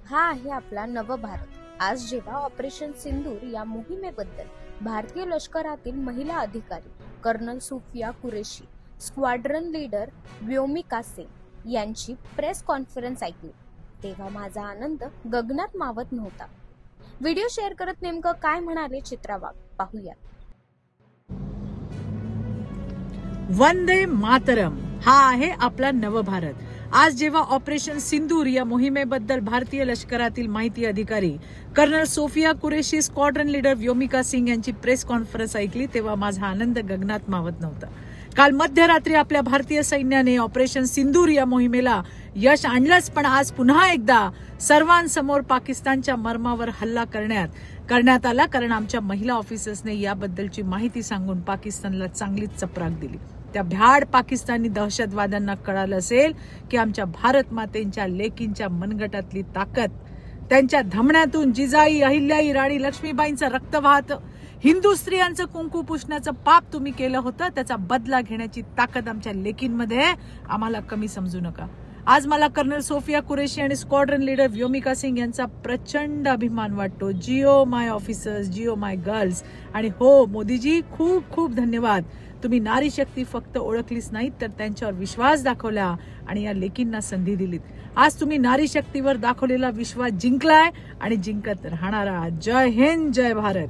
हा आहे आपला नवभारत. आज जेव्हा ऑपरेशन सिंदूर या मोहिमेबद्दल भारतीय लष्करातील महिला अधिकारी colonel Sufiya Qureshi, squadron leader Vyomika Singh यांची प्रेस कॉन्फरन्स ऐकली तेव्हा माझा आनंद गगनात मावत नव्हता. व्हिडिओ शेअर करत नेमकं काय म्हणाले चित्रावाग पाहूया. वंदे मातरम हा आहे आपला नवभारत. आज जेव्हा ऑपरेशन सिंदूर या मोहिमेबद्दल भारतीय लष्करातील माहिती अधिकारी colonel Sofiya Qureshi, squadron leader Vyomika Singh यांची प्रेस कॉन्फरन्स ऐकली तेव्हा माझा आनंद गगनात मावत नव्हता. काल मध्यरात्री आपल्या भारतीय सैन्याने ऑपरेशन सिंदूर या मोहिमेला यश आणलंच, पण आज पुन्हा एकदा सर्वांसमोर पाकिस्तानच्या मर्मावर हल्ला करण्यात आला, कारण आमच्या महिला ऑफिसर्सने याबद्दलची माहिती सांगून पाकिस्तानला चांगलीच चपराक दिली. त्या भ्याड पाकिस्तानी दहशतवाद्यांना कळालं असेल की आमच्या भारत मातेंच्या लेकींच्या मनगटातली ताकद, त्यांच्या धमण्यातून जिजाई, अहिल्याई, राणी लक्ष्मीबाईंचं रक्त वाहतं. हिंदू स्त्रियांचं कुंकू पुसण्याचं पाप तुम्ही केलं होतं, त्याचा बदला घेण्याची ताकद आमच्या लेकींमध्ये आहे. आम्हाला कमी समजू नका. आज मला कर्नल सोफिया कुरेशी आणि स्क्वाड्रन लीडर व्योमिका सिंग यांचा प्रचंड अभिमान वाटतो. जिओ माय ऑफिसर्स, जिओ माय गर्ल्स. आणि हो मोदीजी, खूप खूप धन्यवाद. तुम्ही नारी शक्ती फक्त ओळखलीच नाहीत तर त्यांच्यावर विश्वास दाखवला आणि या लेकींना संधी दिलीत. आज तुम्ही नारी शक्तीवर दाखवलेला विश्वास जिंकलाय आणि जिंकत राहणारा. जय हिंद, जय भारत.